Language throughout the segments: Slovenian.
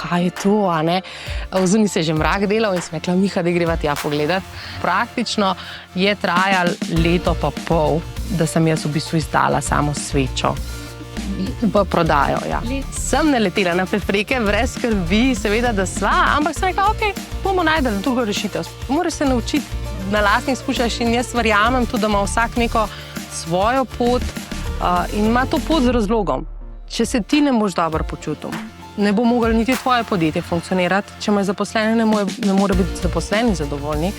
kaj je to, a ne. Vzuni se je že mrak delal in sem rekla, Miha, da greva tja pogledat. Praktično je trajalo leto pa pol, da sem jaz v bistvu izdala samo svečo. V prodajo, ja. Sem naletela na prepreke, brez skrbi, seveda, da sva, ampak sem rekla, ok, bomo najdeli drugo rešitev. Moraš se naučiti na lastnih izkušnjah in jaz verjamem tudi, da ima vsak neko svojo pot in ima to pot z razlogom. Če se ti ne boš dobro počutil, ne bo moglo niti tvoje podjetje funkcionirati, če me zaposleni ne more biti zaposleni zadovoljni,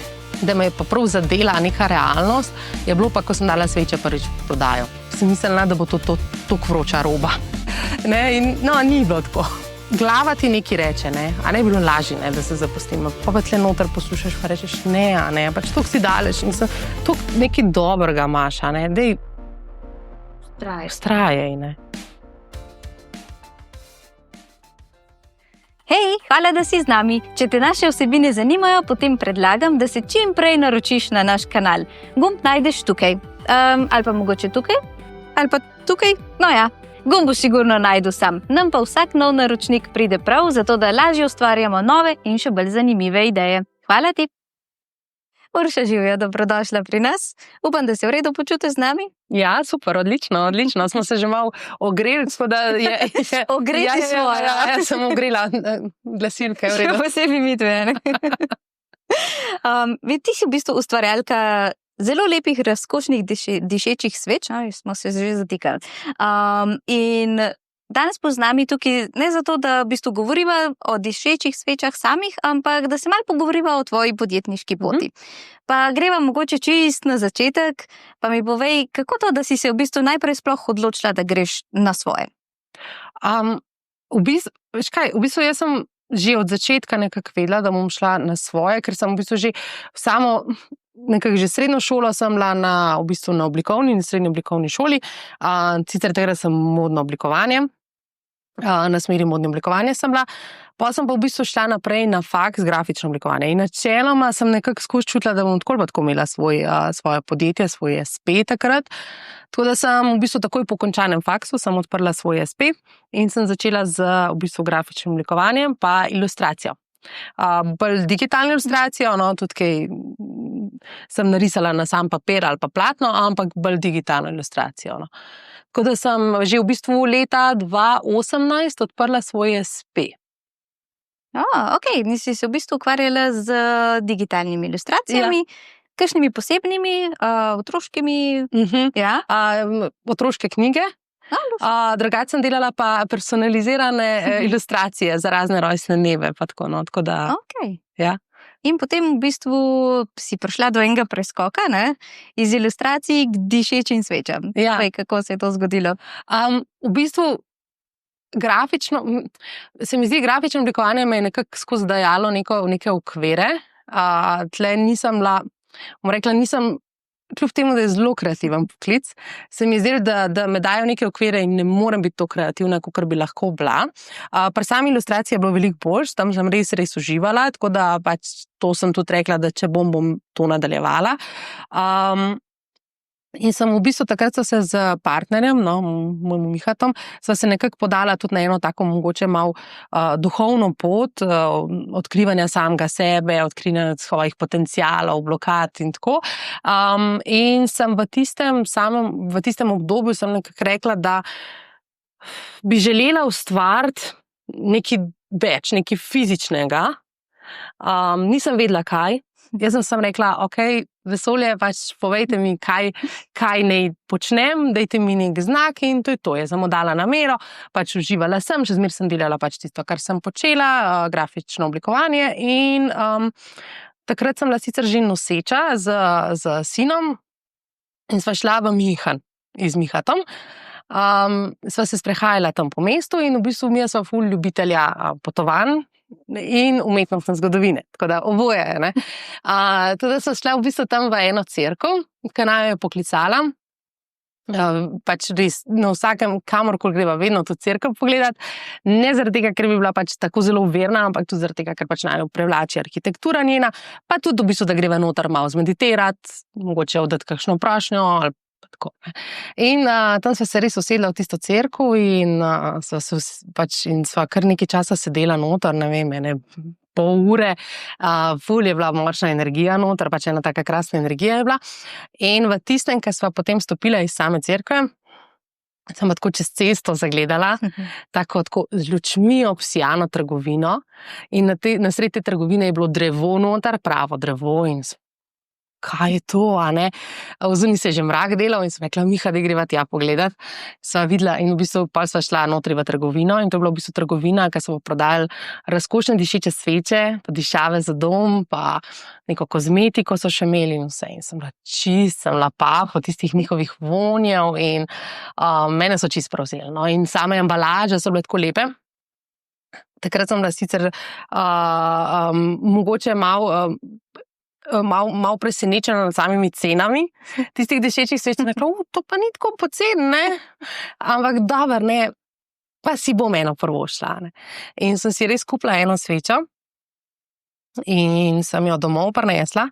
da me je pa prav zadela neka realnost, je bilo pa, ko sem dala sveče prvič v prodajo. Sem mislila, da bo to toliko vroča roba. In ni bilo tako. Glava ti nekaj reče, a ne bi bilo lažje, da se zapustim. Pa tle noter poslušaš, pa rečeš ne, pač toliko si daleč in toliko nekaj dobrega imaš, dej vztrajaj, ne. Hej, hvala, da si z nami. Če te naše vsebine zanimajo, potem predlagam, da se čim prej naročiš na naš kanal. Gumb najdeš tukaj. Ali pa mogoče tukaj? Ali pa tukaj? No ja, gumb boš sigurno najdel sam. Nam pa vsak nov naročnik pride prav, zato da lažje ustvarjamo nove in še bolj zanimive ideje. Hvala ti. Urša, živjo, dobrodošla pri nas. Upam, da se v redu počutiš z nami. Ja, super, odlično. Smo se že malo ogreli, tako da je... Ogreli smo, ja. Ja, sem ogrela glasilke, v redu. Še posebej mi dve, ne? Ti si v bistvu ustvarjalka zelo lepih, razkošnih, dišečih sveč, smo se že zatikali. In danes bo z nami tukaj ne zato, da v bistvu govoriva o dišečih svečah samih, ampak da se malo pogovoriva o tvoji podjetniški poti. Pa greva mogoče čist na začetek, pa mi povej, kako to, da si se v bistvu najprej sploh odločila, da greš na svoje? V bistvu jaz sem že od začetka nekako vedela, da bom šla na svoje, ker sem v bistvu že nekako že srednjo šolo sem bila na oblikovni in srednji oblikovni šoli, sicer takrat sem modno oblikovanje, na smeri modne oblikovanje sem bila, pa sem pa v bistvu šla naprej na faks grafično oblikovanje in načeloma sem nekako skozi čutila, da bom tako imela svoje podjetje, svoj SP takrat, tako da sem v bistvu takoj po končanem faksu sem odprla svoj SP in sem začela z v bistvu grafičnim oblikovanjem pa ilustracijo. Bolj digitalno ilustracijo, tudi kaj sem narisala na sam papir ali pa platno, ampak bolj digitalno ilustracijo. Tako da sem že v bistvu leta 2018 odprla svoj SP. Ok, nisi se v bistvu ukvarjala z digitalnimi ilustracijami, kakšnimi posebnimi, otroškimi? Otroške knjige. Drugače sem delala pa personalizirane ilustracije za razne rojstne dneve. Tako da, ja. In potem v bistvu si prišla do enega preskoka, iz ilustracij k dišečim svečam. Ja. Kako se je to zgodilo? V bistvu se mi zdi, grafično oblikovanje me je nekako skozi dajalo neke okvire. Tle nisem bila, kljub temu, da je zelo kreativen poklic, se mi je zdelo, da me dajo neke okvire in ne morem biti to kreativna, kakor bi lahko bila. Pri sami ilustraciji je bilo veliko boljš, tam sem res uživala, tako da pač to sem tudi rekla, da če bom to nadaljevala. In sem v bistvu takrat se z partnerjem, mojim Mihatom, sva se nekako podala tudi na eno tako mogoče malo duhovno pot, odkrivanja samega sebe, odkrivanja svojih potencialov, blokad in tako. In sem v tistem obdobju sem nekako rekla, da bi želela ustvariti nekaj več, nekaj fizičnega. Nisem vedela kaj. Jaz sem rekla, ok, vesolje, pač povejte mi, kaj naj počnem, dajte mi nek znak in to je to. Jaz sem dala namero, pač uživala sem, še zmeraj sem delala pač tisto, kar sem počela, grafično oblikovanje in takrat sem bila sicer že noseča z sinom in sva šla v München z Mihatom. Sva se sprehajala tam po mestu in v bistvu mi sva ful ljubitelja potovanj in umetnostne zgodovine, tako da oboje, ne. Tudi so šla v bistvu tam v eno cerkev, ki naj jo je poklicala, pač res na vsakem, kamorkoli greva, vedno to cerkev pogledati, ne zaradi tega, ker bi bila pač tako zelo verna, ampak tudi zaradi tega, ker pač naj jo privlači arhitektura njena, pa tudi v bistvu, da greva noter malo zmeditirati, mogoče oddati kakšno prošnjo ali Tako. In tam sva se res usedla v tisto cerkev in sva kar nekaj časa sedela noter, ne vem, pol ure, ful je bila močna energija noter, pač ena taka krasna energija je bila. In v tistem, ko sva potem stopila iz same cerkve, sem pa tako čez cesto zagledala, tako z lučmi obsijano trgovino in na sredi te trgovine je bilo drevo noter, pravo drevo in kaj je to, a ne? Vzuni se je že mrak delal in sem rekla, Miha, da greva tja pogledat. Sva videla in v bistvu pa sva šla notri v trgovino in to je bila v bistvu trgovina, ki so prodajali razkošne dišeče sveče, pa dišave za dom, pa neko kozmetiko so še imeli in vse. In sem bila pa po tistih njihovih vonjev in mene so čist prevzeli. No? In same embalaže so bile tako lepe. Takrat sem bila sicer mogoče malo presenečena nad samimi cenami tistih dišečih sveč, rekla, to pa ni tako poceni, ne? Ampak dober, ne, pa si bom eno prvo šla, ne? In sem si res kupila eno svečo in sem jo domov prinesla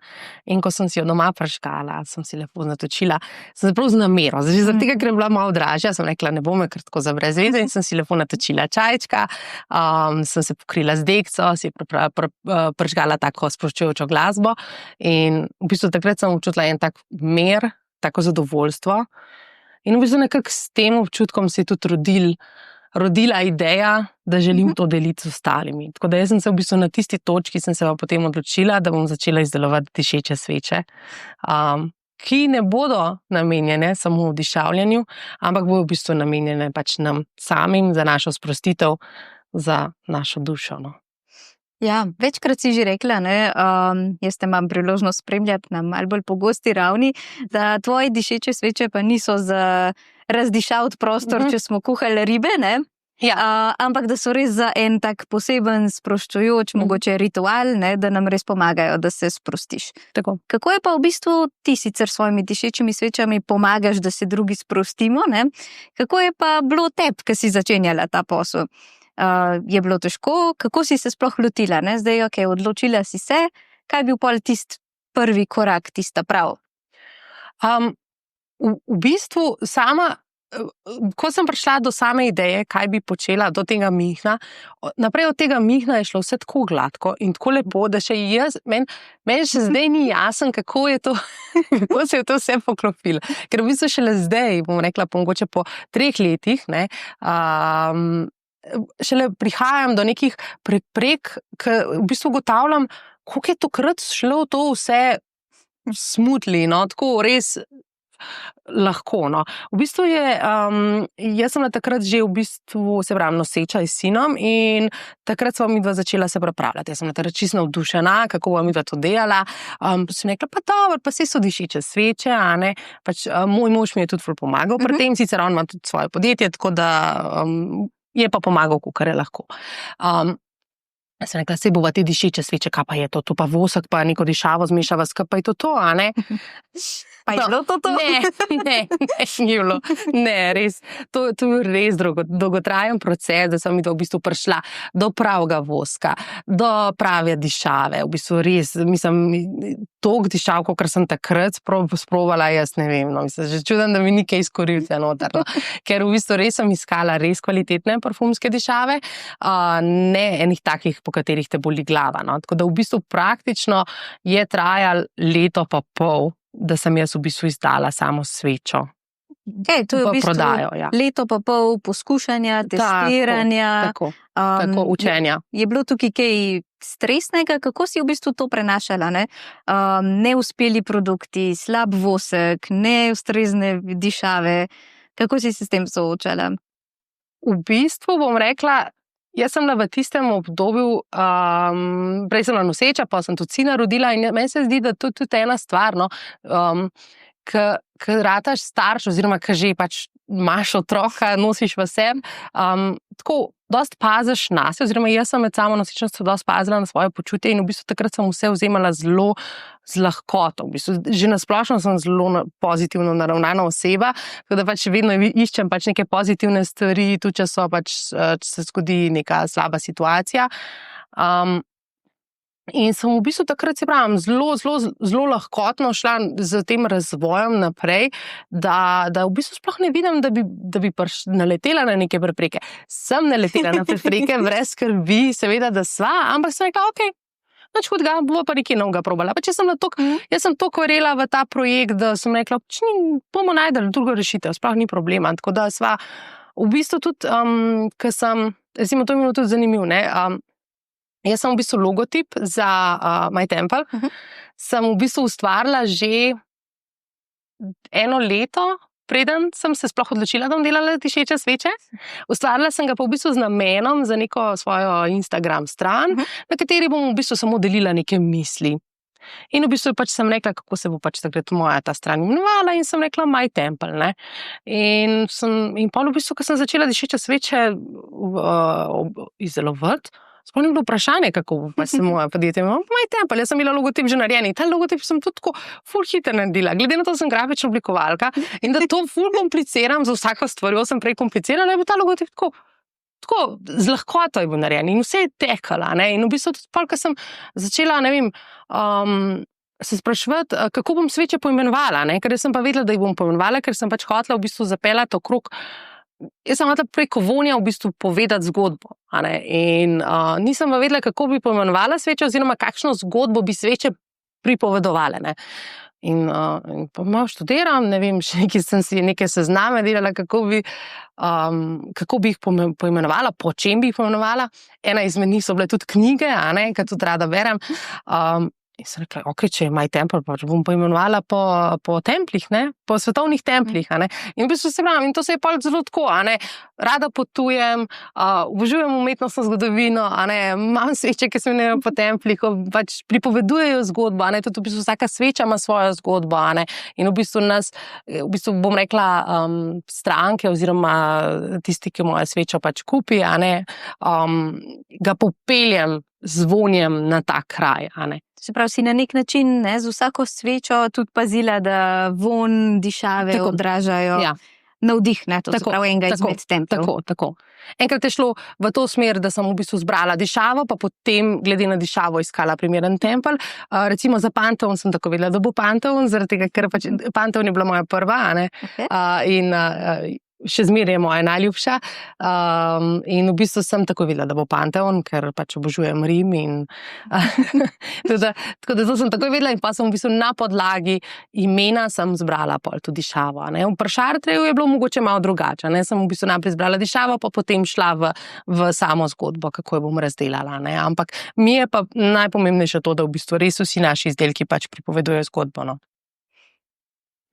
in ko sem si jo doma prižgala, sem si lepo natočila, sem se prav z namero, zaradi tega, ker je bila malo dražja, sem rekla, ne bom je kar tako za brez veze in sem si lepo natočila čajčka, sem se pokrila z dekco, si prižgala tako sproščujočo glasbo in v bistvu takrat sem občutila en tak mir, tako zadovoljstvo in v bistvu nekako s tem občutkom se je tudi rodila ideja, da želim to deliti z ostalimi. Tako da jaz sem se v bistvu na tisti točki sem se pa potem odločila, da bom začela izdelovati dišeče sveče, ki ne bodo namenjene samo v dišavljanju, ampak bodo v bistvu namenjene pač nam samim, za našo sprostitev, za našo dušo. No. Ja, večkrat si že rekla, ne, jaz te imam priložnost spremljati na malo bolj pogosti ravni, da tvoji dišeče sveče pa niso za razdišavati prostor, če smo kuhali ribe, ne? Ja. Ampak da so res za en tak poseben sproščujoč, mogoče ritual, ne, da nam res pomagajo, da se sprostiš. Tako. Kako je pa v bistvu ti sicer s svojimi dišečimi svečami pomagaš, da se drugi sprostimo, ne? Kako je pa bilo tebi, ko si začenjala ta posel? Je bilo težko? Kako si se sploh lotila? Ne? Zdaj, odločila si se, kaj bi bil pol tisti prvi korak, tista prav? V bistvu sama, ko sem prišla do same ideje, kaj bi počela do tega mihna, naprej od tega mihna je šlo vse tako gladko in tako lepo, da še meni še zdaj ni jasen, kako je to, kako se je to vse poklopilo. Ker v bistvu šele zdaj, bom rekla, mogoče po 3 letih, ne, šele prihajam do nekih preprek, ker v bistvu ugotavljam, koliko je tokrat šlo to vse smutli, no, tako res lahko, no. V bistvu jaz sem takrat že v bistvu, se pravim, noseča s sinom in takrat sva midva začela se pripravljati. Jaz sem takrat čisto navdušena, kako bova midva to delala. Sem rekla, pa dobro, pa saj so dišeče sveče, a ne. Pač moj mož mi je tudi ful pomagal pri tem, sicer on ima tudi svoje podjetje, tako da je pa pomagal, kakor je lahko. Sem rekla, sej bova te dišeče sveče, kaj pa je to? To pa vosek, pa neko dišavo zmešava skupaj, je to, a ne? Pa je bilo to? Ne, ni bilo. Ne, res. To je bil res dolgotrajen proces, da sem v bistvu prišla do pravega voska, do prave dišave. V bistvu res, mislim, toliko dišav, kot sem takrat sprovala, jaz ne vem, no, mislim, že čudem, da mi ni kaj skorilce noter, no. Ker v bistvu res sem iskala res kvalitetne parfumske dišave, ne enih takih, po katerih te boli glava, no. Tako da v bistvu praktično je trajal leto pa pol, da sem jaz v bistvu izdala samo svečo. To je v bistvu prodajo, ja. Leto pa pol poskušanja, testiranja. Tako učenja. Je bilo tukaj kaj stresnega? Kako si v bistvu to prenašala? Neuspeli produkti, slab vosek, neustrezne dišave. Kako si se s tem soočala? V bistvu bom rekla, jaz sem v tistem obdobju, prej sem noseča, pa sem tudi sina rodila in meni se zdi, da to je tudi ena stvar, no, ko rataš starš, oziroma ko že pač imaš otroka, nosiš v sebi, tako dosti paziš nase, oziroma jaz sem med samo nosečnostjo dosti pazila na svoje počutje in v bistvu takrat sem vse vzemala zelo z lahkoto. V bistvu, že nasplošno sem zelo pozitivno naravnana oseba, tako da pač vedno iščem pač neke pozitivne stvari, tudi če so pač, če se zgodi neka slaba situacija. In sem v bistvu takrat, se pravim, zelo lahkotno šla z tem razvojem naprej, da v bistvu sploh ne vidim, da bi naletela na neke prepreke. Sem naletela na prepreke, brez skrbi, seveda, da sva, ampak sem rekla, okej, nič hudega, bo pa nekaj novega probala. Pa če sem jaz sem toliko verjela v ta projekt, da sem rekla, bomo najdeli drugo rešitev, sploh ni problema. Tako da sva v bistvu tudi, ko sem, recimo, to je bilo tudi zanimivo, ne, jaz sem v bistvu logotip za My Temple, sem v bistvu ustvarila že 1 leto, preden sem se sploh odločila, da bom delala dišeče sveče. Ustvarila sem ga pa v bistvu z namenom za neko svojo Instagram stran, na kateri bom v bistvu samo delila neke misli. In v bistvu pač sem rekla, kako se bo pač takrat moja ta stran imenovala in sem rekla My Temple, ne. In pol v bistvu, ko sem začela dišeče sveče izdelovati, sploh ni bilo vprašanje, kako pa se moja podjetje imela. My Temple, jaz sem imela logotip že narejen in ta logotip sem tudi tako ful hitro naredila. Glede na to, sem grafična oblikovalka in da to ful kompliciram za vsako stvarjo, sem prej komplicirala, je bil ta logotip tako z lahkoto je bil narejen in vse je tekala, ne. In v bistvu tudi pol, ko sem začela, ne vem, se spraševati, kako bom sveče poimenovala, ne, ker sem pa vedela, da jih bom poimenovala, ker sem pač hotela v bistvu zapeljati okrog. Jaz sem hotela preko vonja v bistvu povedati zgodbo, a ne, in nisem pa vedela, kako bi poimenovala sveče oziroma kakšno zgodbo bi sveče pripovedovale, ne. In pa malo študiram, ne vem, še sem si neke sezname delala, kako bi jih poimenovala, po čem bi jih poimenovala. Ena izmed njih so bile tudi knjige, a ne, ker tudi rada berem. In sem rekla, okej, če je My Temple, pa bom poimenovala po templih, ne, po svetovnih templih, a ne. In v bistvu se pravim, in to se je pol zelo tako, a ne, rada potujem, obožujem umetnostno zgodovino, a ne, imam sveče, ki se imenujejo po templih, pač pripovedujejo zgodbo, a ne, tudi v bistvu vsaka sveča ima svojo zgodbo, a ne. In v bistvu bom rekla, stranke oziroma tisti, ki mojo svečo pač kupi, a ne, ga popeljem z vonjem na ta kraj, a ne. Se pravi, si na nek način, ne, z vsako svečo tudi pazila, da von, dišave odražajo navdih, ne, to se pravi enega izmed templov. Tako. Enkrat je šlo v to smer, da sem v bistvu zbrala dišavo, pa potem glede na dišavo iskala primeren tempelj. Recimo za Panteon sem tako vedela, da bo Panteon, zaradi tega, ker pač Panteon je bila moja prva, a ne, in še zmeraj je moja najljubša. In v bistvu sem tako videla, da bo Panteon, ker pač obožujem Rim in tako da to sem tako videla in pa sem v bistvu na podlagi imena sem zbrala pol tudi dišavo, ne. Pri Chartreju je bilo mogoče malo drugače, ne. Sem v bistvu najprej zbrala dišavo, pa potem šla v samo zgodbo, kako jo bom razdelala, ne. Ampak mi je pa najpomembnejše to, da v bistvu res vsi naši izdelki pač pripovedujejo zgodbo, no.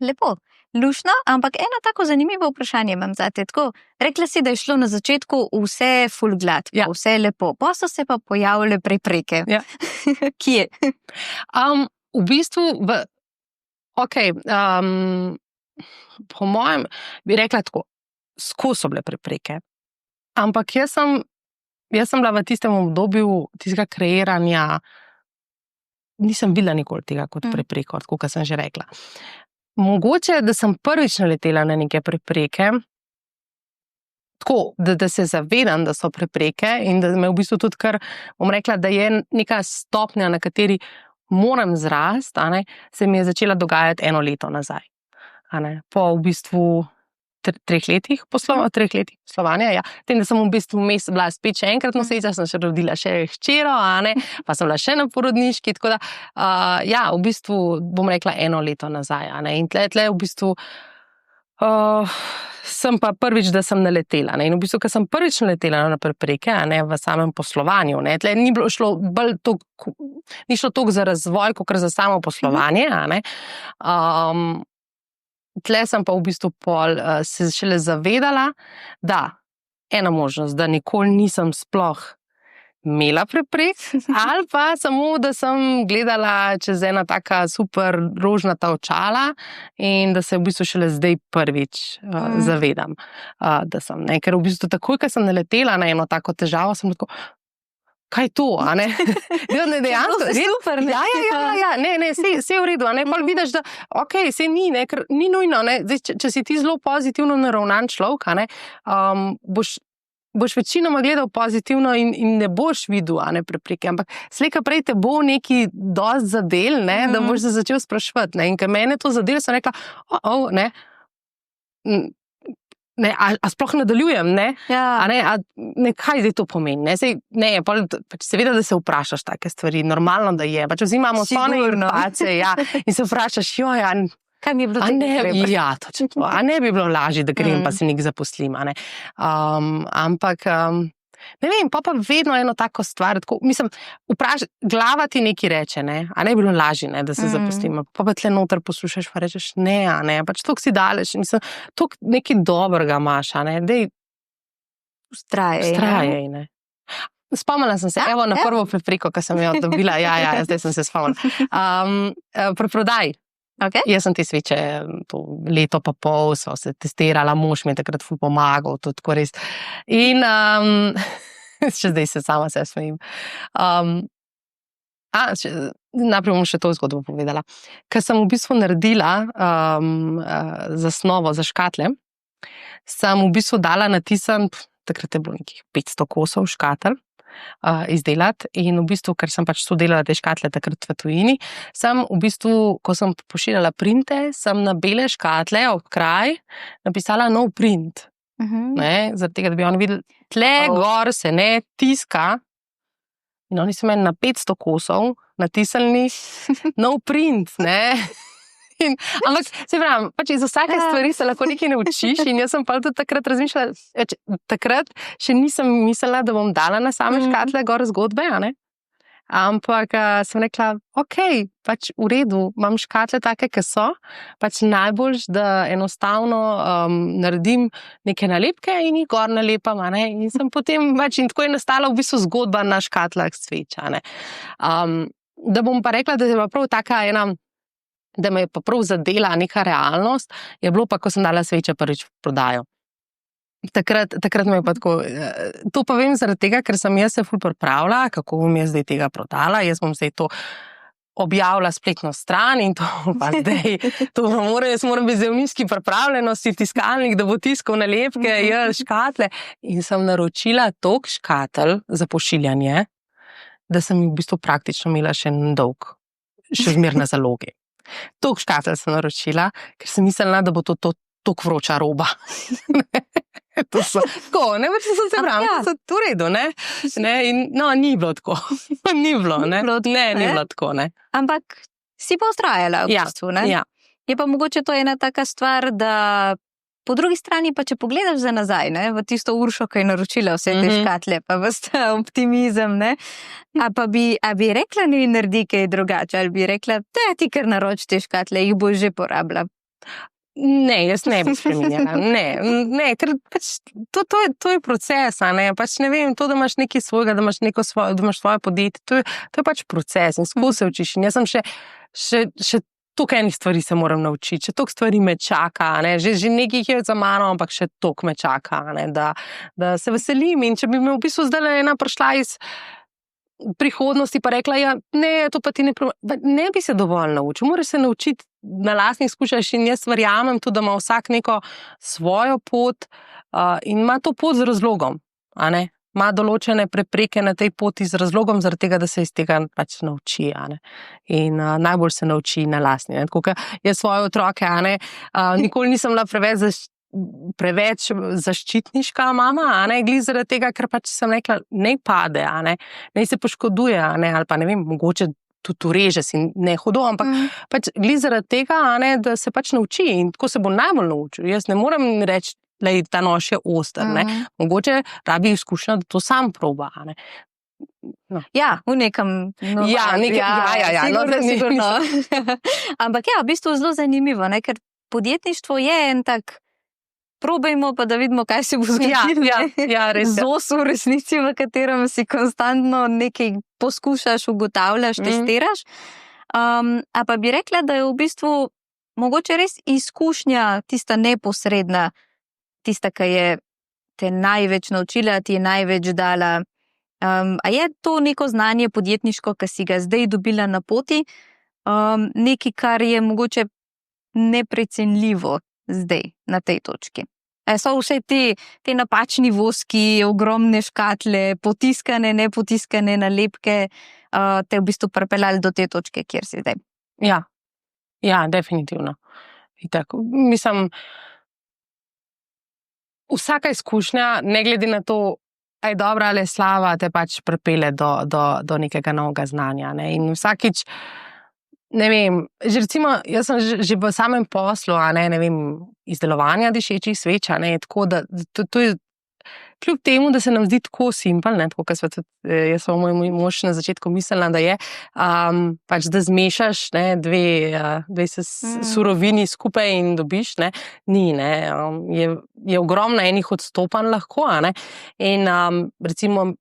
Lepo. Luštno, ampak eno tako zanimivo vprašanje imam zate. Tako, rekla si, da je šlo na začetku vse ful gladko, vse lepo. Pa so se pa pojavile prepreke. Ja. Kje? V bistvu, po mojem, bi rekla tako, skozi so bile prepreke. Ampak jaz sem bila v tistem obdobju tistega kreiranja, nisem videla nikoli tega kot prepreko, tako kot sem že rekla. Mogoče, da sem prvič naletela na neke prepreke, tako, da se zavedam, da so prepreke in da me v bistvu tudi kar, bom rekla, da je neka stopnja, na kateri moram zrasti, a ne, se mi je začela dogajati 1 leto nazaj. A ne, po v bistvu 3 letih poslovanja, ja. Tem, da sem v bistvu vmes bila spet še enkrat noseča, sem še rodila še hčero, a ne, pa sem bila še na porodniški, tako da, v bistvu bom rekla 1 leto nazaj, a ne, in tle v bistvu sem pa prvič, da sem naletela, ne, in v bistvu, ko sem prvič naletela na prepreke, a ne, v samem poslovanju, ne, tle ni šlo toliko za razvoj, kakor za samo poslovanje, a ne, tle sem pa v bistvu se šele zavedala, da ena možnost, da nikoli nisem sploh imela preprek, ali pa samo, da sem gledala čez ena taka super rožnata očala in da se v bistvu šele zdaj prvič zavedam, da sem, ne, ker v bistvu takoj, ko sem naletela na eno tako težavo, sem tako, kaj je to, a ne? Dejansko, super, ne? Ja, ne, vse je v redu, a ne, pa vidiš, da okej, vse ni, ne, ker ni nujno, ne, zdaj, če si ti zelo pozitivno naravnan človek, a ne, boš boš večinoma gledal pozitivno in ne boš videl, a ne prepreke, ampak slejka prej te bo neki dost zadel, ne, da boš se začel spraševati, ne, in ker mene to zadel, sem rekla, ne, a sploh nadaljujem, ne? Ja. Kaj zdaj to pomeni? Seveda, da se vprašaš take stvari, normalno, da je. Pač vzimamo sone informacije, ja, in se vprašaš, kaj mi je bilo treba? Ja, točno to. A ne bi bilo lažje, da grem pa se nek zaposlim, a ne? Ampak, ne vem, pa vedno eno tako stvar, tako, mislim, glava ti nekaj reče, ne? A ne bi bilo lažje, ne, da se zaposlim. Pa tle noter poslušaš, pa rečeš, ne, a ne, pač toliko si daleč, mislim, toliko nekaj dobrega imaš, a ne, dej, ustrajaj, ne. Spomnila sem se, evo, na prvo prepreko, ki sem jo dobila, zdaj sem se spomnila. Preprodaj. Okay. Jaz sem te sveče to leto pa pol, so se testirala, mož mi je takrat ful pomagal, to tako res. In še zdaj se sama se smejim. Najprej bom še to zgodbo povedala. Ker sem v bistvu naredila zasnovo za škatle, sem v bistvu dala natisan, takrat je bilo nekih 500 kosov škatel, izdelati in v bistvu, ker sem pač sodelala te škatle takrat v tujini, sem v bistvu, ko sem pošiljala printe, sem na bele škatle ob kraj napisala nov print. Zaradi tega, da bi oni videli, tle gor se ne tiska in oni so meni na 500 kosov natisali nov print, ne. Ampak, se pravim, pač iz vsake stvari se lahko nekaj naučiš in jaz sem pa tudi takrat razmišljala, takrat še nisem mislila, da bom dala na same škatle gor zgodbe, a ne? Ampak sem rekla, okej, pač v redu, imam škatle take, ki so, pač najboljš, da enostavno naredim neke nalepke in jih gor nalepam, a ne? In sem potem, pač, in tako je nastala v bistvu zgodba na škatlah sveča, ne? Da bom pa rekla, da je prav taka ena, da me je pa prav zadela neka realnost, je bilo pa, ko sem dala sveče prvič v prodajo. Takrat me je pa tako, to pa vem zaradi tega, ker sem jaz se ful pripravila, kako bom jaz zdaj tega prodala, jaz bom zdaj to objavila spletno stran in to pa zdaj, jaz moram biti zdaj v nizki pripravljenosti, tiskalnik, da bo tiskal nalepke, škatle. In sem naročila toliko škatel za pošiljanje, da sem jih v bistvu praktično imela še dolg, še zmer na zalogi. Toliko škatel sem naročila, ker sem mislila, da bo to toliko vroča roba. To so, tako, ne, več sem se pravila, to so v redu, ne? In, no, ni bilo tako. Ni bilo, ne? Ni bilo tako, ne? Ampak si pa ustrajala v bistvu, ne? Ja. Je pa mogoče to ena taka stvar, da po drugi strani pa, če pogledaš za nazaj, ne, v tisto Uršo, ki je naročila vse te škatle, pa vsta optimizem, ne, a bi rekla, ne naredi kaj drugače, ali bi rekla, ti kar naroči te škatle, jih boš že porabila? Ne, jaz ne bi spreminjala, ne, ker pač to je proces, a ne, pač ne vem, to, da imaš nekaj svojega, da imaš svoje podjetje, to je pač proces in skozi se učiš in jaz sem še toliko enih stvari se moram naučiti, še toliko stvari me čaka, ne, že nekaj je za mano, ampak še toliko me čaka, ne, da se veselim in če bi me v bistvu zdaj ena prišla iz prihodnosti pa rekla, ne, to pa ti ne bi se dovolj naučil, moraš se naučiti na lastnih izkušnjah in jaz verjamem tudi, da ima vsak neko svojo pot in ima to pot z razlogom, a ne. Ima določene prepreke na tej poti z razlogom, zaradi tega, da se iz tega pač nauči, a ne. In najbolj se nauči na lastni, ne. Tako, ker jaz svoje otroke, a ne, nikoli nisem bila preveč zaščitniška mama, a ne, glih zaradi tega, ker pač sem rekla, naj pade, a ne, naj se poškoduje, a ne, ali pa ne vem, mogoče tudi ureže si ne hudo, ampak pač glih zaradi tega, a ne, da se pač nauči in tako se bo najbolj naučil. Jaz ne morem reči, ta nož je oster, ne. Mogoče rabi izkušnja, da to sam proba, ne. No. Ja, v nekem... Sigurno. Ampak v bistvu zelo zanimivo, ne, ker podjetništvo je en tak, probajmo pa, da vidimo, kaj se bo zgodilo. Res. Zos v resnici, v katerem si konstantno nekaj poskušaš, ugotavljaš, testiraš. A pa bi rekla, da je v bistvu mogoče res izkušnja tista neposredna, tista, ki je te največ naučila, ti je največ dala. A je to neko znanje podjetniško, ki si ga zdaj dobila na poti, nekaj, kar je mogoče neprecenljivo zdaj, na tej točki? So vse te napačni voski, ogromne škatle, potiskane, nepotiskane nalepke, te v bistvu pripeljali do te točke, kjer si zdaj. Ja, definitivno. Itak, mislim, vsaka izkušnja, ne glede na to, a je dobra ali je slaba, te pač pripelje do nekega novega znanja. Ne? In vsakič, ne vem, že recimo, jaz sem že v samem poslu, ne vem, izdelovanja dišečih sveč, tako da to je kljub temu, da se nam zdi tako simpel, tako kot sva tudi, jaz sem moj mož na začetku mislila, da je, pač da zmešaš dve surovini skupaj in dobiš, ni, je ogromno enih odstopanj lahko, in recimo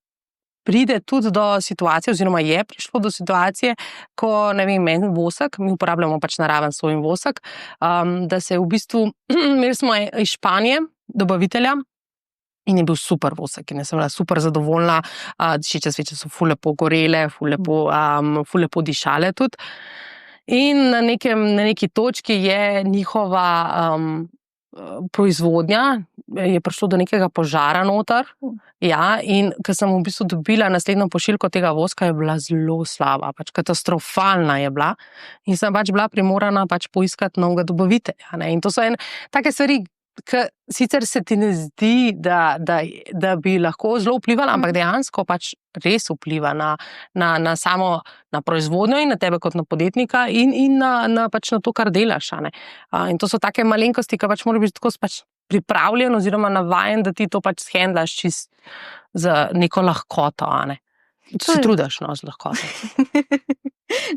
pride tudi do situacije, oziroma je prišlo do situacije, ko, ne vem, en vosek, mi uporabljamo pač naraven sojin vosek, da se v bistvu, imeli smo iz Španije dobavitelja, in je bil super vosek in sem bila super zadovoljna, dišeče sveče so ful lepo gorele, ful lepo dišale tudi. In na neki točki je njihova proizvodnja, je prišlo do nekega požara noter, in ko sem v bistvu dobila naslednjo pošiljko tega voska, je bila zelo slaba, pač katastrofalna je bila in sem pač bila primorana pač poiskati novega dobavitelja. In to so take stvari, ki sicer se ti ne zdi, da bi lahko zelo vplivala, ampak dejansko pač res vpliva na samo na proizvodnjo in na tebe kot na podjetnika in na to, kar delaš. In to so take malenkosti, ki pač mora biti tako pač pripravljen oziroma navajen, da ti to pač shendlaš čist z neko lahkoto. Se trudiš, z lahkoto.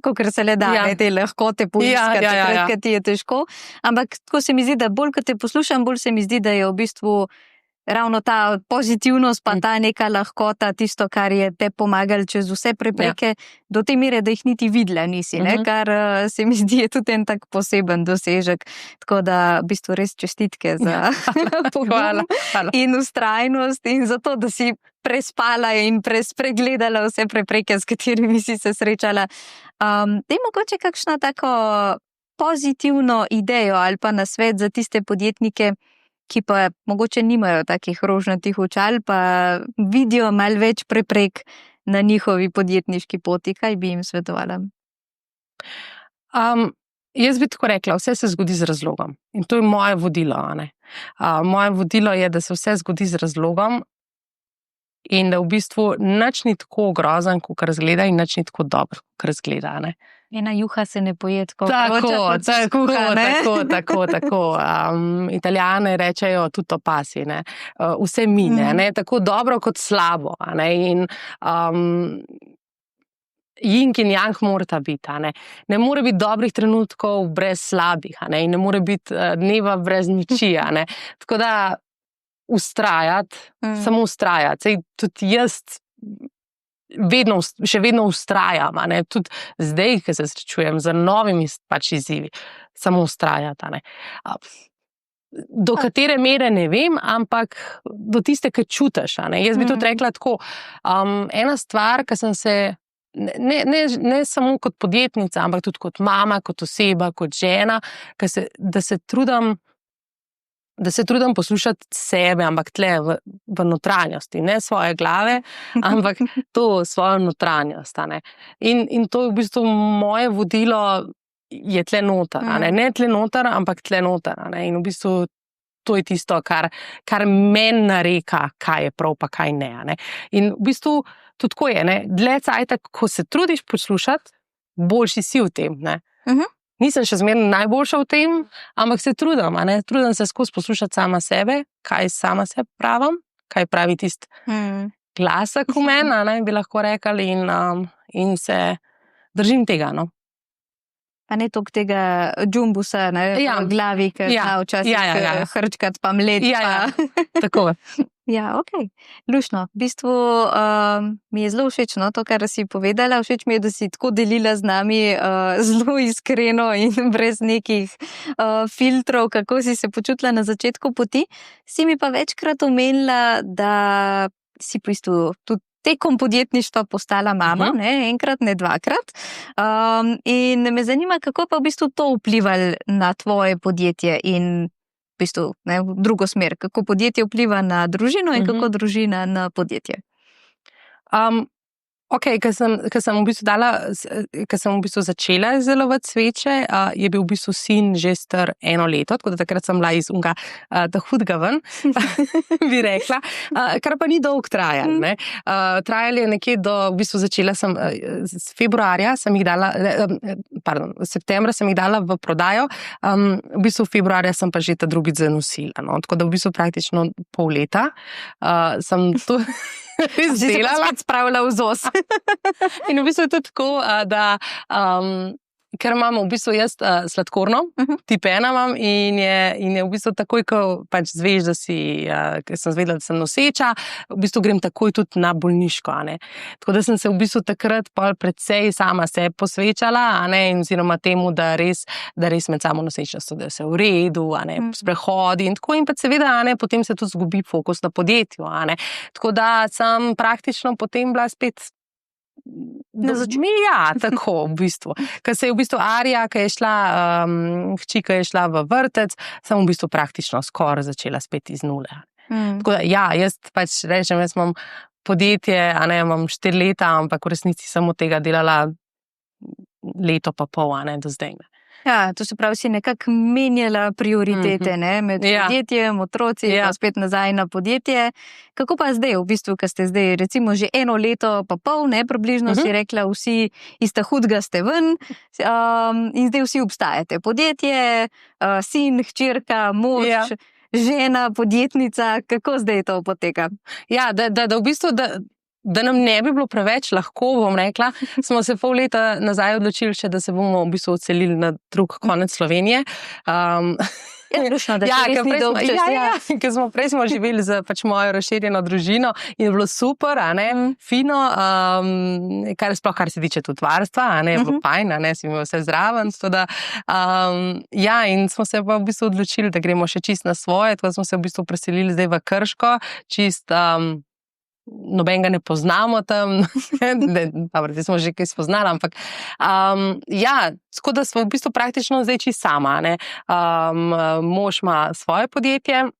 Kakor se le da, te lahkote poiskati, takrat ti je težko. Ampak tako se mi zdi, da bolj, ko te poslušam, bolj se mi zdi, da je v bistvu ravno ta pozitivnost, pa ta neka lahkota, tisto, kar je te pomagalo čez vse prepreke, do te mere, da jih niti videla nisi, kar se mi zdi, je tudi en tak poseben dosežek. Tako da v bistvu res čestitke za pogum in vztrajnost in za to, da si prespala in spregledala vse prepreke, s katerimi si se srečala. Daj mogoče kakšno tako pozitivno idejo ali pa nasvet za tiste podjetnike, ki pa mogoče nimajo takih rožnatih očal, pa vidijo malo več preprek na njihovi podjetniški poti. Kaj bi jim svetovala? Jaz bi tako rekla, vse se zgodi z razlogom. In to je moje vodilo. Moje vodilo je, da se vse zgodi z razlogom in da v bistvu nič ni tako grozen, kot razgleda, in nič ni tako dobro, kot razgleda. Ena juha se ne poje tako. Tako. Italijane rečejo tutto passi, vse mine, tako dobro kot slabo. In yin in yang morata biti. Ne more biti dobrih trenutkov brez slabih, in ne more biti dneva brez niči. Tako da samo ustrajati. Sej tudi jaz še vedno ustrajam, tudi zdaj, ko se srečujem z novimi pač izzivi, samo ustrajati. Do katere mere ne vem, ampak do tiste, ki čutiš. Jaz bi tudi rekla tako, ena stvar, ki sem se, ne samo kot podjetnica, ampak tudi kot mama, kot oseba, kot žena, da se trudim poslušati sebe, ampak tle v notranjosti, ne svoje glave, ampak to svojo notranjost. In to je v bistvu moje vodilo, je tle noter. Ne tle noter, ampak tle noter. In v bistvu to je tisto, kar meni nareka, kaj je prav, pa kaj ne. In v bistvu tudi tako je, dlje cajta, ko se trudiš poslušati, boljši si v tem. Nisem še zmerno najboljša v tem, ampak se trudim. Trudim se skozi poslušati sama sebe, kaj sama sebe pravim, kaj pravi tisti glasek v meni, bi lahko rekli, in se držim tega. Pa ne toliko tega džumbusa v glavi, ker včasih hrčkat pa mlet. Tako. Ja, okej. Lušno. V bistvu mi je zelo všeč to, kar si povedala. Všeč mi je, da si tako delila z nami zelo iskreno in brez nekih filtrov, kako si se počutila na začetku poti. Si mi pa večkrat omenila, da si v bistvu tudi tekom podjetništva postala mama, enkrat, ne dvakrat. In me zanima, kako pa v bistvu to vplivalo na tvoje podjetje in v bistvu, ne, v drugo smer, kako podjetje vpliva na družino in kako družina na podjetje. Ok, ko sem v bistvu začela izdelovati sveče, je bil v bistvu sin že star 1 leto, tako da takrat sem bila iz unga hudega ven, bi rekla, kar pa ni dolgo trajalo. Trajalo je nekje v bistvu začela sem, februarja sem jih dala, septembra sem jih dala v prodajo, v bistvu februarja sem pa že ta drugič zanosila, no, tako da v bistvu praktično pol leta sem to izdelala. Spet spravila v ZOS. In v bistvu je to tako, da ker imamo v bistvu jaz sladkorno, tip 1 imam in je v bistvu takoj, ko pač zveš, da si, ker sem zvedela, da sem noseča, v bistvu grem takoj tudi na bolniško, a ne. Tako da sem se v bistvu takrat pol precej sama sebi posvečala, a ne, in oziroma temu, da res med samo nosečnostjo, da je vse v redu, a ne, sprehodi in tako, in pa seveda, a ne, potem se tudi zgubi fokus na podjetju, a ne. Tako da sem praktično potem bila spet tako v bistvu. Ker se je v bistvu Arja, ki je šla, hči, ki je šla v vrtec, sem v bistvu praktično skoraj začela spet iz nule. Tako da, ja, jaz pač rečem, jaz imam podjetje, a ne, imam 4 leta, ampak v resnici sem od tega delala 1,5 leta, a ne, do zdaj. Ja, to se pravi, si nekako menjala prioritete, ne, med podjetjem, otroci, pa spet nazaj na podjetje. Kako pa zdaj, v bistvu, ko ste zdaj recimo že 1 leto pa pol, ne, približno si rekla, vsi iz ta hudega ste ven, in zdaj vsi obstajate. Podjetje, sin, hčerka, mož, žena, podjetnica, kako zdaj to poteka? Ja, da v bistvu, da nam ne bi bilo preveč lahko, bom rekla, smo se pol leta nazaj odločili še, da se bomo v bistvu odselili na drug konec Slovenije. Lušno, da še res ni dolgo čas. Ker prej smo živeli z pač mojo razširjeno družino in je bilo super, a ne, fino, kar se tiče tudi varstva, a ne, je bilo fajn, a ne, si imel vse zraven, tako da, in smo se pa v bistvu odločili, da gremo še čist na svoje, tako da smo se v bistvu preselili zdaj v Krško, čist, nobenega ne poznamo tam, dobro, zdaj smo že kaj spoznali, ampak tako da smo v bistvu praktično zdaj čisto sama, ne. Mož ima svoje podjetje,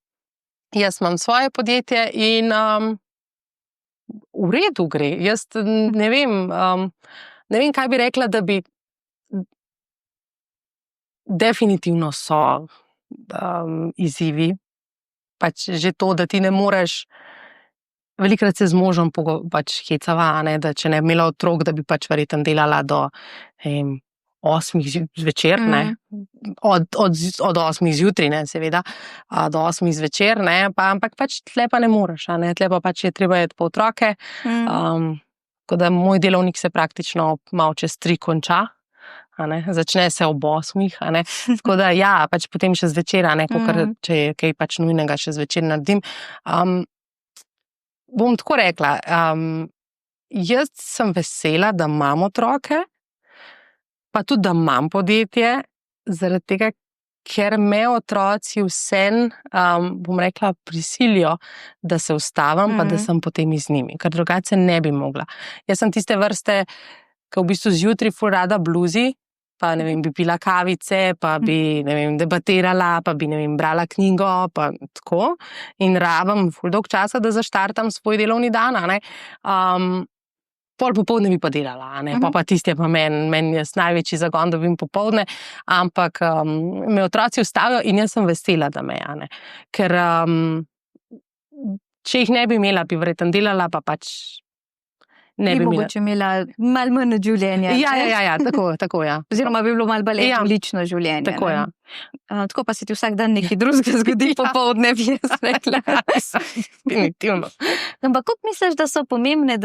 jaz imam svoje podjetje in v redu gre. Jaz ne vem, kaj bi rekla, da bi definitivno so izzivi, pač že to, da ti ne moreš. Velikrat se z možem pač hecava, ne, da če ne bi imela otrok, da bi pač verjetno delala do 8 zvečer, ne, od 8 zjutraj, ne, seveda, do 8 zvečer, ne, ampak pač tle pa ne moreš, a ne, tle pa pač je treba iti po otroke, tako da moj delovnik se praktično malo čez 3 konča, a ne, začne se ob 8, a ne, tako da ja, pač potem še zvečer, a ne, kakor, če je kaj pač nujnega še zvečer naredim. Bom tako rekla, jaz sem vesela, da imam otroke, pa tudi, da imam podjetje, zaradi tega, ker me otroci vseeno, bom rekla, prisilijo, da se ustavim, pa da sem potem z njimi, ker drugače ne bi mogla. Jaz sem tiste vrste, ki v bistvu zjutraj ful rada bluzi, pa ne vem, bi pila kavice, pa bi, ne vem, debatirala, pa bi, ne vem, brala knjigo, pa tako. In rabim ful dolg časa, da zaštartam svoj delovni dan, a ne. Pol popoldne bi pa delala, a ne. Pa tisti je pa meni jaz največji zagon dobim popoldne, ampak me otroci ustavijo in jaz sem vesela, da me, a ne. Ker če jih ne bi imela, bi verjetno delala, pa pač ne bi mogoče imela malo manj življenja. Ja, tako, ja. Oziroma bi bilo malo bolj lično življenje. Tako, ja. Tako pa se ti vsak dan nekaj drugega zgodi popoldne, bi jaz rekla. Definitivno. Ampak kako misliš, da so pomembne,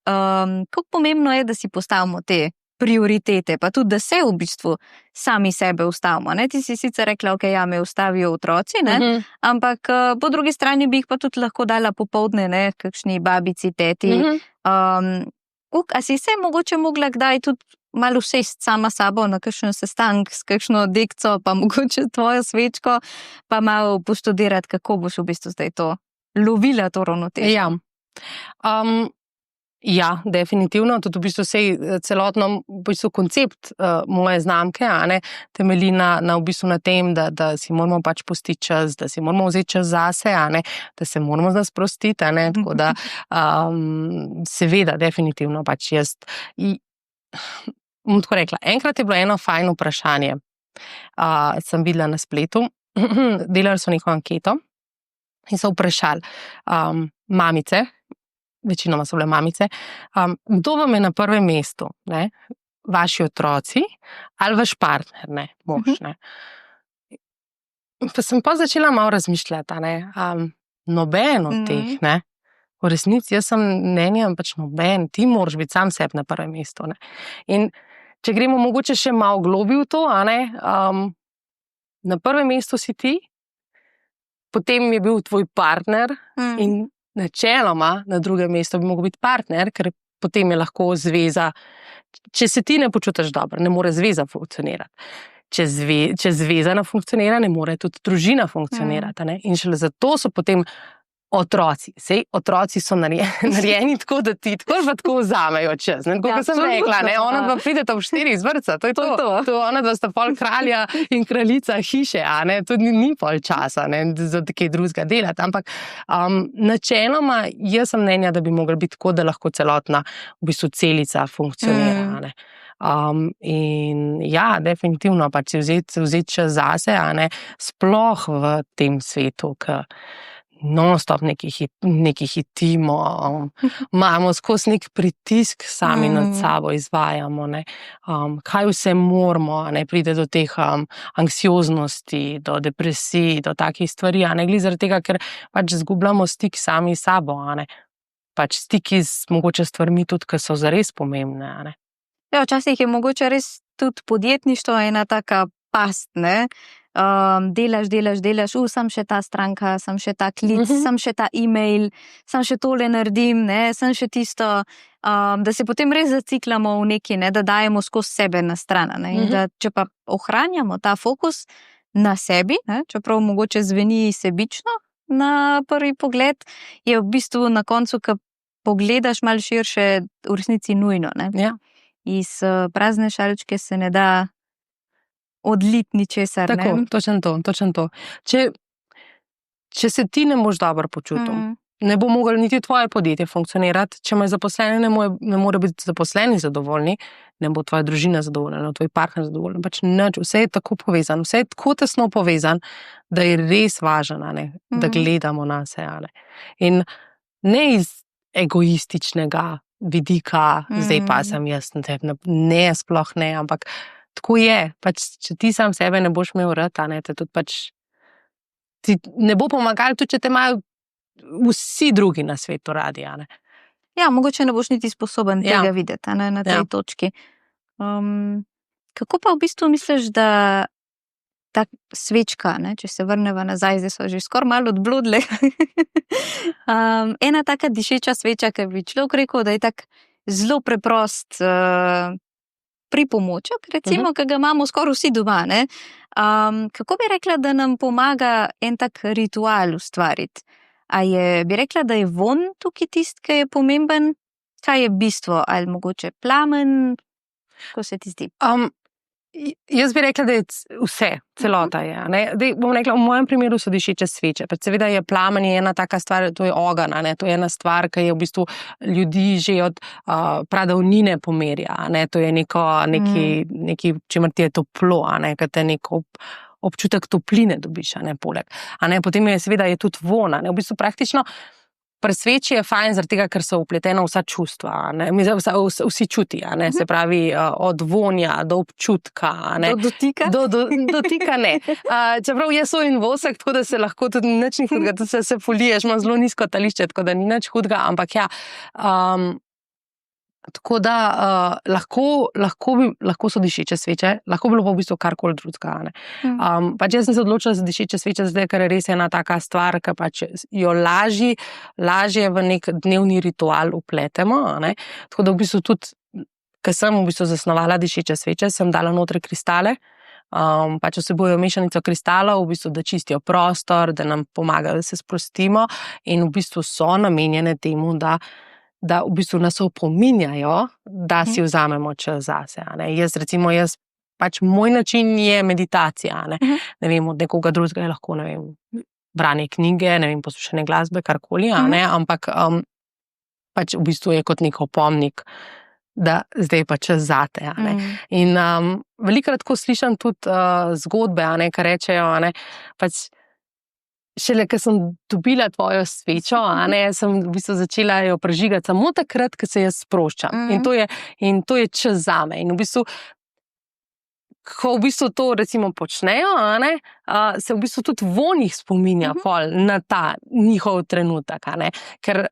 kako pomembno je, da si postavimo te prioritete, pa tudi, da se v bistvu sami sebe ustavimo, ne? Ti si sicer rekla, ok, ja, me ustavijo otroci, ne? Ampak po drugi strani bi jih pa tudi lahko dala popoldne, ne? Kakšni babici, teti. A si se mogoče mogla kdaj tudi malo usesti sama sabo na kakšen sestanek s kakšno dekco, pa mogoče tvojo svečko, pa malo poštudirati, kako boš v bistvu zdaj to lovila to ravnotežje? Ja. Ja, definitivno. Tudi v bistvu celotno v bistvu koncept moje znamke temelji na v bistvu na tem, da si moramo pač pustiti čas, da si moramo vzeti čas zase, da se moramo z nas sprostiti, tako da seveda, definitivno pač jaz bom tako rekla, enkrat je bilo eno fajn vprašanje, sem videla na spletu, delali so neko anketo in so vprašali mamice, večinoma so bile mamice, kdo vam je na prvem mestu, ne? Vaši otroci ali vaš partner, mož, ne? Pa sem pa začela malo razmišljati, noben od teh, ne? V resnici jaz sem mnenja, pač noben, ti moraš biti sam sebi na prvem mestu, ne? In če gremo mogoče še malo globlje v to, na prvem mestu si ti, potem je bil tvoj partner in načeloma na drugem mestu bi mogel biti partner, ker potem je lahko zveza, če se ti ne počutiš dobro, ne more zveza funkcionirati. Če zveza ne funkcionira, ne more tudi družina funkcionirati. In šele zato so potem otroci. Sej, otroci so narejeni tako, da ti tako vzamejo čas. Kot sem rekla, ona dva prideta v 4 iz vrtca, to je to. Ona dva sta pol kralja in kraljica hiše, to ni pol časa, za kaj drugega delati. Ampak načeloma jaz sem mnenja, da bi mogla biti tako, da lahko celotna v bistvu celica funkcionira. In ja, definitivno pač vzeti čas zase, sploh v tem svetu, ki non-stop neki hitimo, imamo skozi nek pritisk sami nad sabo izvajamo, kaj vse moramo, pride do teh anksioznosti, do depresij, do takih stvari, glede zaradi tega, ker pač zgubljamo stik sami s sabo, pač stiki z mogoče stvarmi tudi, ki so zares pomembne, Ja, včasih je mogoče res tudi podjetništvo ena taka past, delaš, sem še ta stranka, sem še ta klic, sem še ta e-mail, sem še tole naredim, sem še tisto, da se potem res zaciklamo v neki, da dajemo skozi sebe na stran. In da, če pa ohranjamo ta fokus na sebi, čeprav mogoče zveni sebično na prvi pogled, je v bistvu na koncu, ko pogledaš malo širše, v resnici nujno. Ja. Iz prazne šalčke se ne da odliti ničesar. Tako, točno to. Če se ti ne boš dobro počutil, ne bo moglo niti tvoje podjetje funkcionirati, če imaš zaposlene, ne more biti zaposleni zadovoljni, ne bo tvoja družina zadovoljna, tvoj partner zadovoljen. Pač nič, vse je tako povezano, vse je tako tesno povezan, da je res važno, da gledamo na se. In ne iz egoističnega vidika, zdaj pa sem jaz na tebi, ne, sploh ne, ampak tako je, pač, če ti sam sebe ne boš imel rad, te tudi pač ti ne bo pomagali, tudi če te imajo vsi drugi na svetu radi, Ja, mogoče ne boš niti sposoben tega videti, na tej točki. Kako pa v bistvu misliš, da ta svečka, če se vrneva nazaj, zdaj so že skoraj malo odblodle. Ena taka dišeča sveča, ki bi človek rekel, da je tak zelo preprost pripomoček, recimo, ki ga imamo skoraj vsi doma. Kako bi rekla, da nam pomaga en tak ritual ustvariti? A bi rekla, da je vonj tukaj tist, ki je pomemben? Kaj je bistvo? Ali mogoče plamen? Kako se ti zdi? Jaz bi rekla, da je vse, celota je. Bom rekla, v mojem primeru so dišeče sveče. Seveda je plamen ena taka stvar, to je ogenj, to je ena stvar, ki je v bistvu ljudi že od pradavnine pomerja. To je neki, čemer ti je toplo, ker te neko občutek topline dobiš, poleg. Potem je seveda tudi von, v bistvu praktično pri sveči je fajn, zaradi tega, ker so vpletena vsa čustva, vsi čuti, se pravi od vonja do občutka. Do dotika? Do dotika ne. Čeprav je so in vosek, tako da se lahko tudi nič ni hudega, tudi se foliješ, ima zelo nizko tališče, tako da ni nič hudega, ampak ja, tako da lahko so dišeče sveče, lahko bilo pa v bistvu karkoli drugega. Pač jaz sem se odločila za dišeče sveče, zdaj, ker je res ena taka stvar, ki pač jo lažje v nek dnevni ritual upletemo. Tako da v bistvu tudi, ker sem v bistvu zasnovala dišeče sveče, sem dala noter kristale, pač vsebujejo mešanico kristalov, v bistvu, da čistijo prostor, da nam pomagajo, da se sprostimo in v bistvu so namenjene temu, da da v bistvu nas opominjajo, da si vzamemo čas zase. Jaz pač moj način je meditacija. Ne vem, od nekoga drugega je lahko, ne vem, branje knjige, ne vem, poslušanje glasbe, karkoli, ampak pač v bistvu je kot nek opomnik, da zdaj pa čas zate. In velikokrat, ko slišim tudi zgodbe, ki rečejo, pač šele, ko sem dobila tvojo svečo, sem v bistvu začela jo prežigati samo takrat, ko se jaz sproščam. In to je čas zame. In v bistvu, ko v bistvu to recimo počnejo, se v bistvu tudi vonj jih spominja pol na ta njihov trenutek. Ker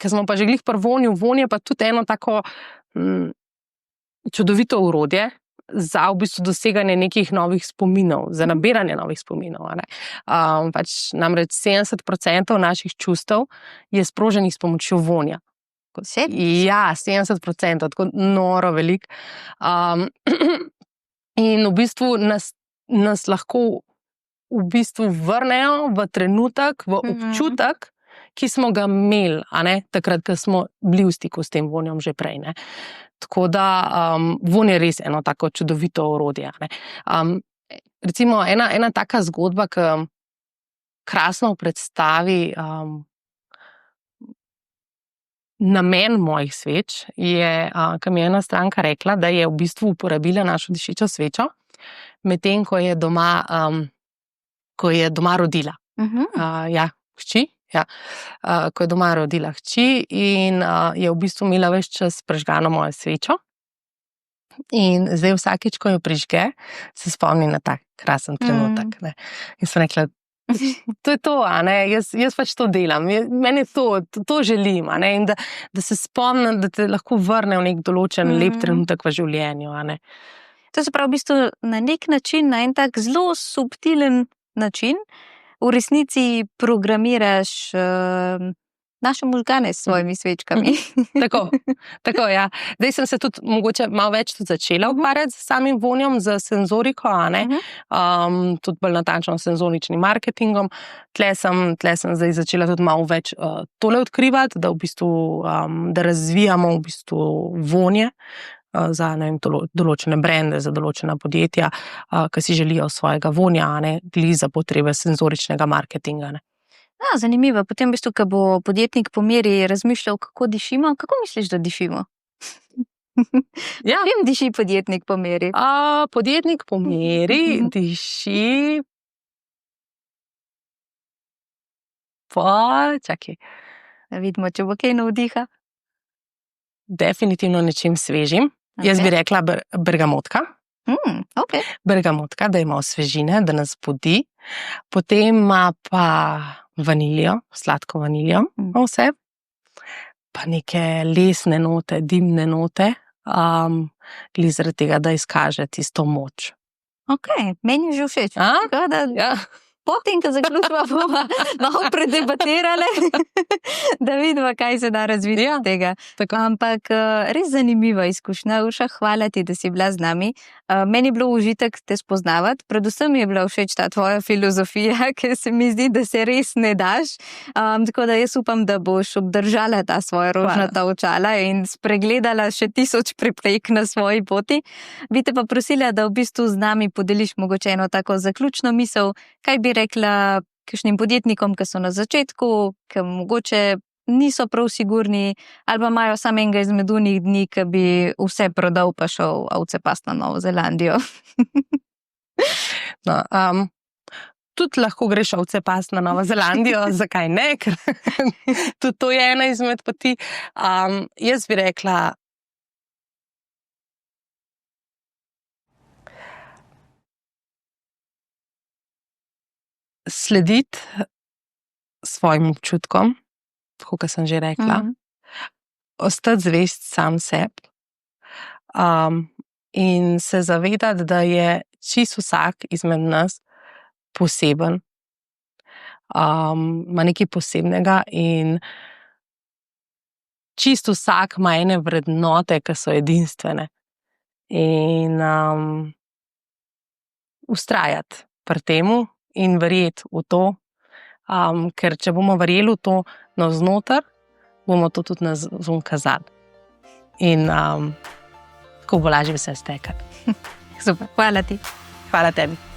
smo pa že glih pri vonju, vonj je pa tudi eno tako čudovito orodje za v bistvu doseganje nekih novih spominov, za nabiranje novih spominov. Pač namreč 70% naših čustev je sproženih s pomočjo vonja. Ja, 70%, tako noro veliko. In v bistvu nas lahko v bistvu vrnejo v trenutek, v občutek, ki smo ga imeli, takrat, ko smo bili v stiku s tem vonjem že prej. Tako da vonj je res eno tako čudovito orodje. Recimo ena taka zgodba, ki krasno predstavi namen mojih sveč, je, ko mi je ena stranka rekla, da je v bistvu uporabila našo dišečo svečo, medtem ko je doma rodila. Hči. Ko je doma rodila hči in je v bistvu imela ves čas prežgano mojo svečo. In zdaj vsakič, ko jo prižge, se spomni na tak krasen trenutek. In sem rekla, to je to, jaz pač to delam, meni to želim, in da se spomnim, da te lahko vrne v nek določen lep trenutek v življenju. To se pravi v bistvu na nek način, na en tak zelo subtilen način, v resnici programiraš naše možgane s svojimi svečkami. Tako, ja. Zdaj sem se tudi mogoče malo več tudi začela ukvarjati s samim vonjem, z senzoriko, tudi bolj natančno s senzoričnim marketingom. Tle sem zdaj začela tudi malo več tole odkrivati, da v bistvu, da razvijamo v bistvu vonje za določene brende, za določena podjetja, ki si želijo svojega vonja, glih za potrebe senzoričnega marketinga. Zanimivo. Potem v bistvu, ko bo podjetnik po meri razmišljal, kako dišimo, kako misliš, da dišimo? Vem, diši podjetnik po meri. Podjetnik po meri diši čakaj. Vidimo, če bo kaj navdiha. Definitivno nečim svežim. Jaz bi rekla bergamotka. Bergamotka, da ima osvežine, da nas budi. Potem ima pa vaniljo, sladko vaniljo, vse. Pa neke lesne note, dimne note, glih zaradi tega, da izkaže tisto moč. Meni je že všeč. Potem, ko zaključimo, bomo malo predebatirali, da vidimo, kaj se da razviti iz tega. Ampak res zanimiva izkušnja. Urša, hvala ti, da si bila z nami. Meni je bilo užitek te spoznavati. Predvsem mi je bila všeč ta tvoja filozofija, ker se mi zdi, da se res ne daš. Tako da jaz upam, da boš obdržala ta svoja rožnata očala in spregledala še 1000 preprek na svoji poti. Bi te pa prosila, da v bistvu z nami podeliš mogoče eno tako zaključno misel, kaj bi rekla kakšnim podjetnikom, ki so na začetku, ki mogoče niso prav sigurni ali pa imajo samo enega izmed unih dni, ki bi vse prodal pa šel ovce past na Novo Zelandijo. Tudi lahko greš ovce past na Novo Zelandijo, zakaj ne, ker tudi to je ena izmed poti. Jaz bi rekla, slediti svojim občutkom, tako kot sem že rekla, ostati zvest sam sebi, in se zavedati, da je čisto vsak izmed nas poseben, ima nekaj posebnega in čisto vsak ima ene vrednote, ki so edinstvene. In vztrajati pri temu in verjeti v to, ker če bomo verjeli v to navznoter, bomo to tudi na Zoom kazali. In tako bo lažje vse stekati. Super, hvala ti. Hvala tebi.